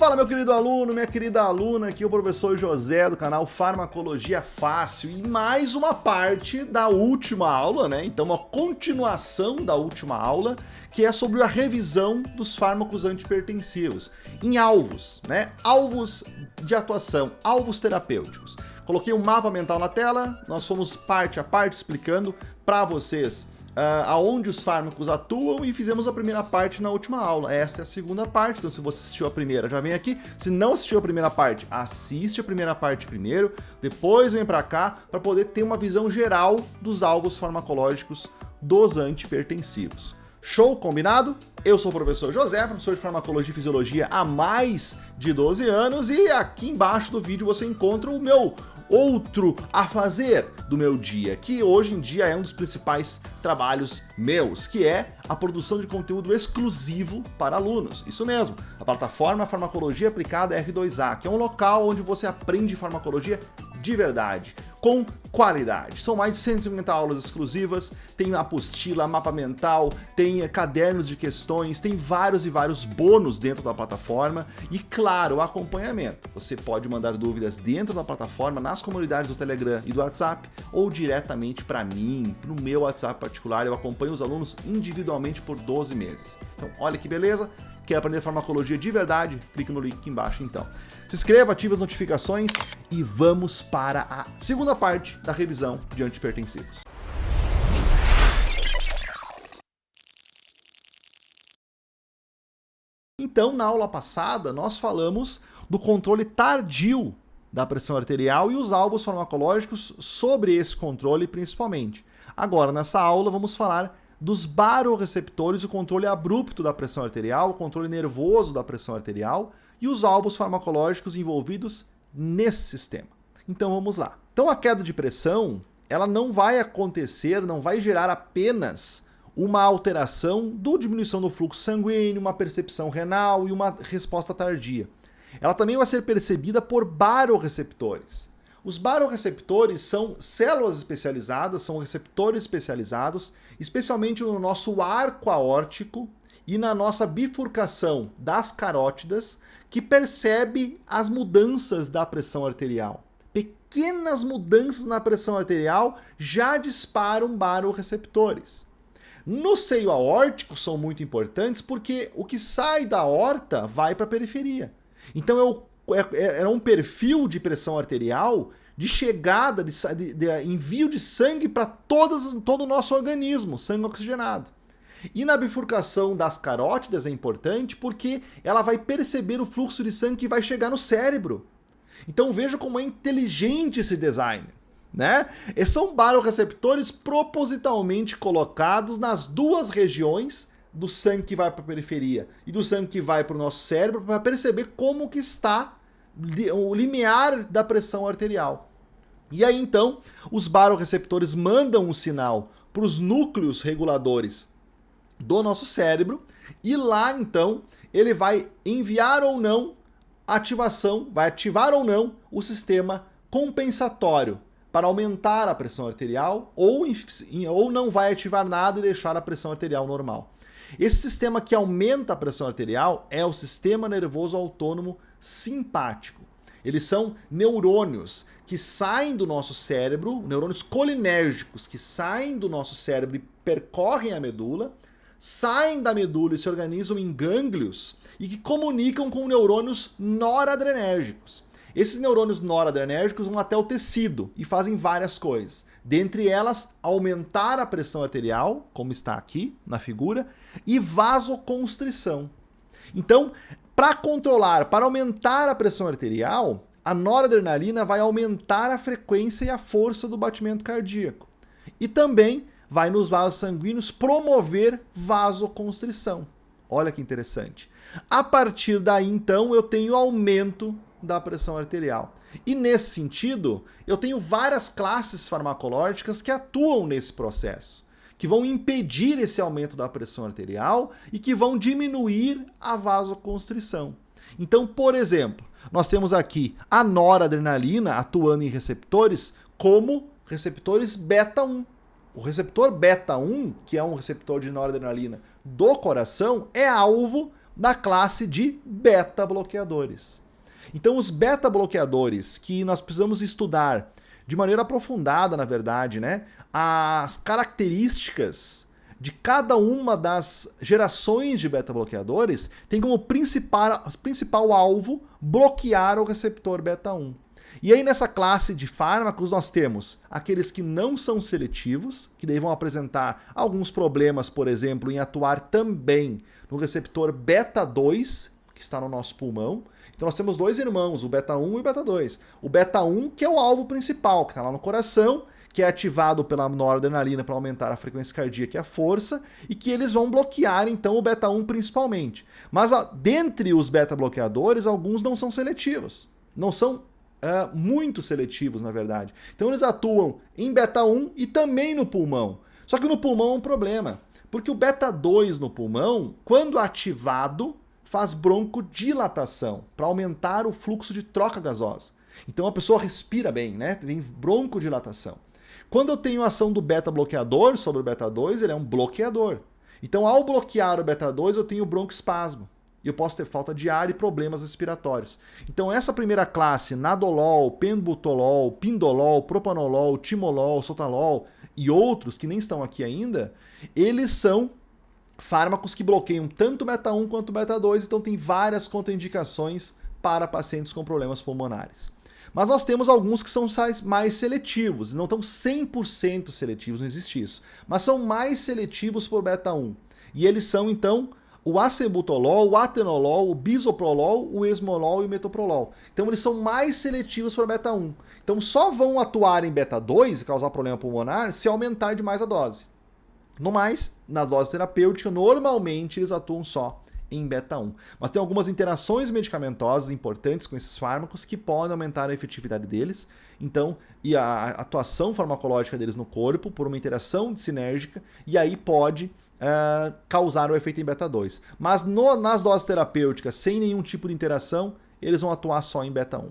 Fala, meu querido aluno, minha querida aluna, aqui é o professor José do canal Farmacologia Fácil e mais uma parte da última aula, né? Então, uma continuação da última aula, que é sobre a revisão dos fármacos antihipertensivos em alvos, né? Alvos de atuação, alvos terapêuticos. Coloquei um mapa mental na tela, nós fomos parte a parte explicando para vocês aonde os fármacos atuam e fizemos a primeira parte na última aula. Esta é a segunda parte, então se você assistiu a primeira, já vem aqui. Se não assistiu a primeira parte, assiste a primeira parte primeiro, depois vem para cá para poder ter uma visão geral dos alvos farmacológicos dos antihipertensivos. Show? Combinado? Eu sou o professor José, professor de Farmacologia e Fisiologia há mais de 12 anos e aqui embaixo do vídeo você encontra o meu outro a fazer do meu dia, que hoje em dia é um dos principais trabalhos meus, que é a produção de conteúdo exclusivo para alunos. Isso mesmo, a plataforma Farmacologia Aplicada R2A, que é um local onde você aprende farmacologia de verdade, com qualidade. São mais de 150 aulas exclusivas, tem apostila, mapa mental, tem cadernos de questões, tem vários e vários bônus dentro da plataforma e, claro, o acompanhamento. Você pode mandar dúvidas dentro da plataforma, nas comunidades do Telegram e do WhatsApp, ou diretamente para mim, no meu WhatsApp particular. Eu acompanho os alunos individualmente por 12 meses. Então, olha que beleza! Quer aprender farmacologia de verdade? Clique no link aqui embaixo então. Se inscreva, ative as notificações e vamos para a segunda parte da revisão de antihipertensivos. Então, na aula passada, nós falamos do controle tardio da pressão arterial e os alvos farmacológicos sobre esse controle principalmente. Agora, nessa aula, vamos falar dos baroreceptores, o controle abrupto da pressão arterial, o controle nervoso da pressão arterial e os alvos farmacológicos envolvidos nesse sistema. Então vamos lá. Então a queda de pressão, ela não vai acontecer, não vai gerar apenas uma alteração da diminuição do fluxo sanguíneo, uma percepção renal e uma resposta tardia. Ela também vai ser percebida por baroreceptores. Os baroreceptores são células especializadas, são receptores especializados, especialmente no nosso arco aórtico e na nossa bifurcação das carótidas, que percebe as mudanças da pressão arterial. Pequenas mudanças na pressão arterial já disparam baroreceptores. No seio aórtico são muito importantes porque o que sai da aorta vai para a periferia. Então é um perfil de pressão arterial de chegada, de envio de sangue para todo o nosso organismo, sangue oxigenado. E na bifurcação das carótidas é importante porque ela vai perceber o fluxo de sangue que vai chegar no cérebro. Então veja como é inteligente esse design, né? E são baroreceptores propositalmente colocados nas duas regiões do sangue que vai para a periferia e do sangue que vai para o nosso cérebro para perceber como que está o limiar da pressão arterial. E aí então os baroreceptores mandam um sinal para os núcleos reguladores do nosso cérebro e lá então ele vai enviar ou não ativação, vai ativar ou não o sistema compensatório para aumentar a pressão arterial ou não vai ativar nada e deixar a pressão arterial normal. Esse sistema que aumenta a pressão arterial é o sistema nervoso autônomo simpático. Eles são neurônios que saem do nosso cérebro, neurônios colinérgicos que saem do nosso cérebro e percorrem a medula, saem da medula e se organizam em gânglios e que comunicam com neurônios noradrenérgicos. Esses neurônios noradrenérgicos vão até o tecido e fazem várias coisas. Dentre elas, aumentar a pressão arterial, como está aqui na figura, e vasoconstrição. Então, para controlar, para aumentar a pressão arterial, a noradrenalina vai aumentar a frequência e a força do batimento cardíaco. E também vai nos vasos sanguíneos promover vasoconstrição. Olha que interessante. A partir daí, então, eu tenho aumento da pressão arterial. E nesse sentido, eu tenho várias classes farmacológicas que atuam nesse processo, que vão impedir esse aumento da pressão arterial e que vão diminuir a vasoconstrição. Então, por exemplo, nós temos aqui a noradrenalina atuando em receptores como receptores beta-1. O receptor beta-1, que é um receptor de noradrenalina do coração, é alvo da classe de beta-bloqueadores. Então, os beta-bloqueadores que nós precisamos estudar de maneira aprofundada, na verdade, né, as características de cada uma das gerações de beta-bloqueadores tem como principal alvo bloquear o receptor beta-1. E aí nessa classe de fármacos nós temos aqueles que não são seletivos, que daí vão apresentar alguns problemas, por exemplo, em atuar também no receptor beta-2, que está no nosso pulmão. Então nós temos dois irmãos, o beta-1 e o beta-2. O beta-1 que é o alvo principal, que está lá no coração, que é ativado pela noradrenalina para aumentar a frequência cardíaca e a força, e que eles vão bloquear então o beta-1 principalmente. Mas dentre os beta-bloqueadores, alguns não são seletivos. Não são muito seletivos, na verdade. Então eles atuam em beta-1 e também no pulmão. Só que no pulmão é um problema, porque o beta-2 no pulmão, quando ativado, faz broncodilatação para aumentar o fluxo de troca gasosa. Então a pessoa respira bem, né? Tem broncodilatação. Quando eu tenho a ação do beta-bloqueador sobre o beta-2, ele é um bloqueador. Então ao bloquear o beta-2, eu tenho broncoespasmo. E eu posso ter falta de ar e problemas respiratórios. Então essa primeira classe, nadolol, penbutolol, pindolol, propanolol, timolol, sotalol e outros que nem estão aqui ainda, eles são fármacos que bloqueiam tanto o beta-1 quanto o beta-2, então tem várias contraindicações para pacientes com problemas pulmonares. Mas nós temos alguns que são mais seletivos, não estão 100% seletivos, não existe isso, mas são mais seletivos por beta-1. E eles são então o acebutolol, o atenolol, o bisoprolol, o esmolol e o metoprolol. Então eles são mais seletivos para beta-1. Então só vão atuar em beta-2 e causar problema pulmonar se aumentar demais a dose. No mais, na dose terapêutica, normalmente eles atuam só em beta-1. Mas tem algumas interações medicamentosas importantes com esses fármacos que podem aumentar a efetividade deles. Então, e a atuação farmacológica deles no corpo por uma interação sinérgica, e aí pode causar o efeito em beta-2. Mas nas doses terapêuticas, sem nenhum tipo de interação, eles vão atuar só em beta-1.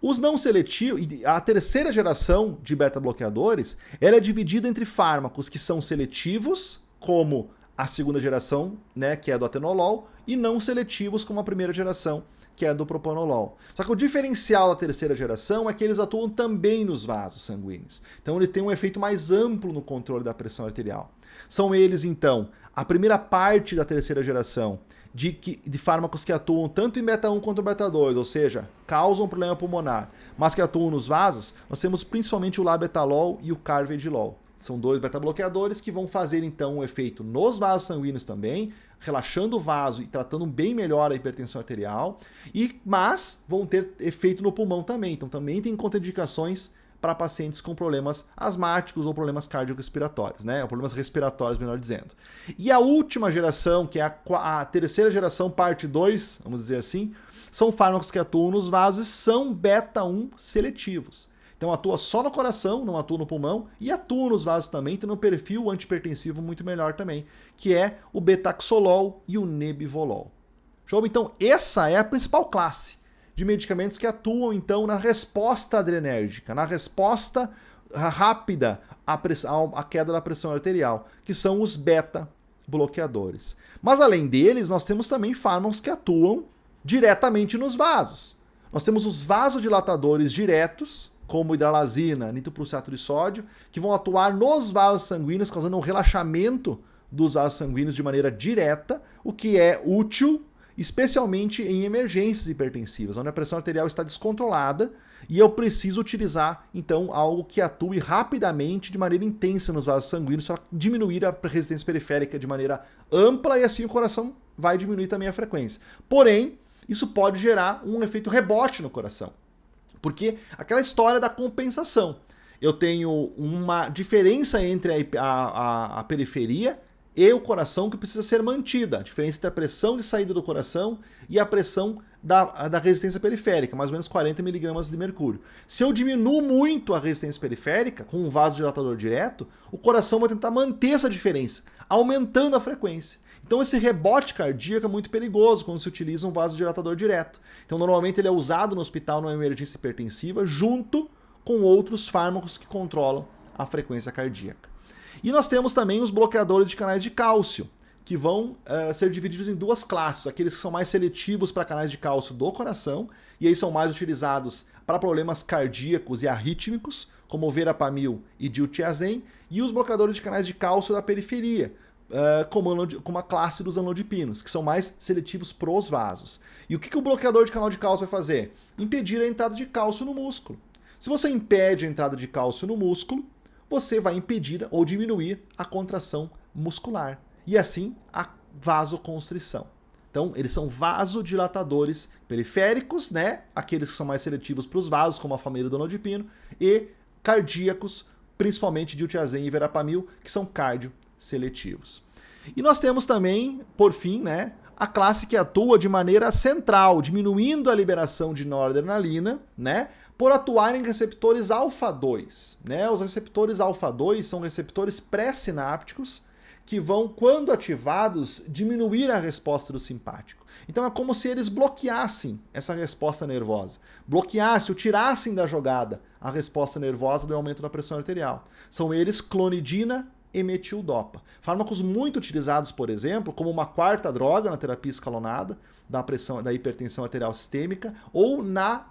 Os não seletivos, a terceira geração de beta-bloqueadores, ela é dividida entre fármacos que são seletivos, como a segunda geração, né, que é do atenolol, e não seletivos, como a primeira geração, que é do propanolol. Só que o diferencial da terceira geração é que eles atuam também nos vasos sanguíneos. Então ele tem um efeito mais amplo no controle da pressão arterial. São eles, então, a primeira parte da terceira geração de fármacos que atuam tanto em beta-1 quanto beta-2, ou seja, causam problema pulmonar, mas que atuam nos vasos. Nós temos principalmente o labetalol e o carvedilol. São dois beta-bloqueadores que vão fazer, então, um efeito nos vasos sanguíneos também, relaxando o vaso e tratando bem melhor a hipertensão arterial, mas vão ter efeito no pulmão também. Então, também tem contraindicações para pacientes com problemas asmáticos ou problemas cardiorrespiratórios, né? Ou problemas respiratórios, melhor dizendo. E a última geração, que é a terceira geração, parte 2, vamos dizer assim, são fármacos que atuam nos vasos e são beta-1 seletivos. Então atua só no coração, não atua no pulmão, e atua nos vasos também, tendo um perfil antihipertensivo muito melhor também, que é o betaxolol e o nebivolol. Show? Então essa é a principal classe de medicamentos que atuam então na resposta adrenérgica, na resposta rápida à queda da pressão arterial, que são os beta-bloqueadores. Mas além deles, nós temos também fármacos que atuam diretamente nos vasos. Nós temos os vasodilatadores diretos, como hidralazina, nitroprusiato de sódio, que vão atuar nos vasos sanguíneos, causando um relaxamento dos vasos sanguíneos de maneira direta, o que é útil, especialmente em emergências hipertensivas, onde a pressão arterial está descontrolada e eu preciso utilizar, então, algo que atue rapidamente, de maneira intensa nos vasos sanguíneos, para diminuir a resistência periférica de maneira ampla e assim o coração vai diminuir também a frequência. Porém, isso pode gerar um efeito rebote no coração, porque aquela história da compensação. Eu tenho uma diferença entre a periferia e o coração que precisa ser mantida. A diferença entre a pressão de saída do coração e a pressão da resistência periférica, mais ou menos 40 mg de mercúrio. Se eu diminuo muito a resistência periférica com um vasodilatador direto, o coração vai tentar manter essa diferença, aumentando a frequência. Então esse rebote cardíaco é muito perigoso quando se utiliza um vasodilatador direto. Então normalmente ele é usado no hospital numa emergência hipertensiva junto com outros fármacos que controlam a frequência cardíaca. E nós temos também os bloqueadores de canais de cálcio, que vão ser divididos em duas classes, aqueles que são mais seletivos para canais de cálcio do coração, e aí são mais utilizados para problemas cardíacos e arrítmicos, como o verapamil e diltiazem, e os bloqueadores de canais de cálcio da periferia, como a classe dos anodipinos, que são mais seletivos para os vasos. E o que o bloqueador de canal de cálcio vai fazer? Impedir a entrada de cálcio no músculo. Se você impede a entrada de cálcio no músculo, você vai impedir ou diminuir a contração muscular e assim a vasoconstrição. Então, eles são vasodilatadores periféricos, né? Aqueles que são mais seletivos para os vasos, como a família do anodipino, e cardíacos, principalmente diltiazem e verapamil, que são cardioseletivos. E nós temos também, por fim, né, a classe que atua de maneira central, diminuindo a liberação de noradrenalina, né, por atuar em receptores alfa-2. Né? Os receptores alfa-2 são receptores pré-sinápticos que vão, quando ativados, diminuir a resposta do simpático. Então é como se eles bloqueassem essa resposta nervosa, bloqueassem ou tirassem da jogada a resposta nervosa do aumento da pressão arterial. São eles clonidina e metildopa. Fármacos muito utilizados, por exemplo, como uma quarta droga na terapia escalonada da hipertensão arterial sistêmica ou na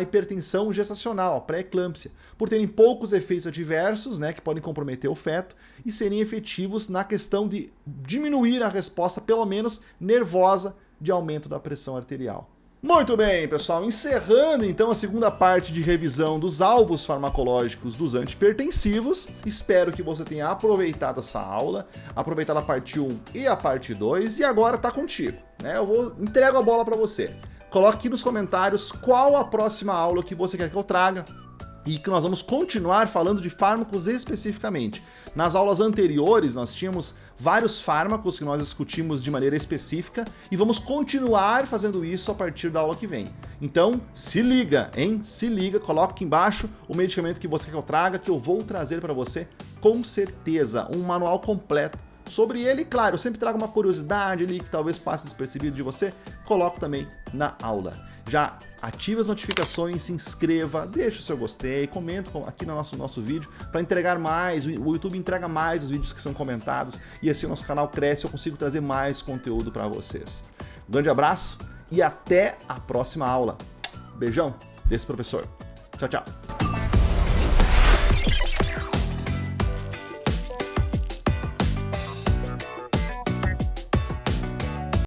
hipertensão gestacional, a pré-eclâmpsia, por terem poucos efeitos adversos, né, que podem comprometer o feto e serem efetivos na questão de diminuir a resposta, pelo menos nervosa, de aumento da pressão arterial. Muito bem, pessoal, encerrando então a segunda parte de revisão dos alvos farmacológicos dos antihipertensivos. Espero que você tenha aproveitado essa aula, aproveitado a parte 1 e a parte 2, e agora tá contigo, né? Entrego a bola para você. Coloque aqui nos comentários qual a próxima aula que você quer que eu traga e que nós vamos continuar falando de fármacos especificamente. Nas aulas anteriores nós tínhamos vários fármacos que nós discutimos de maneira específica e vamos continuar fazendo isso a partir da aula que vem. Então se liga, hein? Se liga, coloca aqui embaixo o medicamento que você quer que eu traga, que eu vou trazer para você com certeza, um manual completo sobre ele. Claro, eu sempre trago uma curiosidade ali que talvez passe despercebido de você, coloco também na aula. Já ative as notificações, se inscreva, deixe o seu gostei, comenta aqui no nosso vídeo para entregar mais, o YouTube entrega mais os vídeos que são comentados e assim o nosso canal cresce e eu consigo trazer mais conteúdo para vocês. Um grande abraço e até a próxima aula. Beijão desse professor. Tchau, tchau.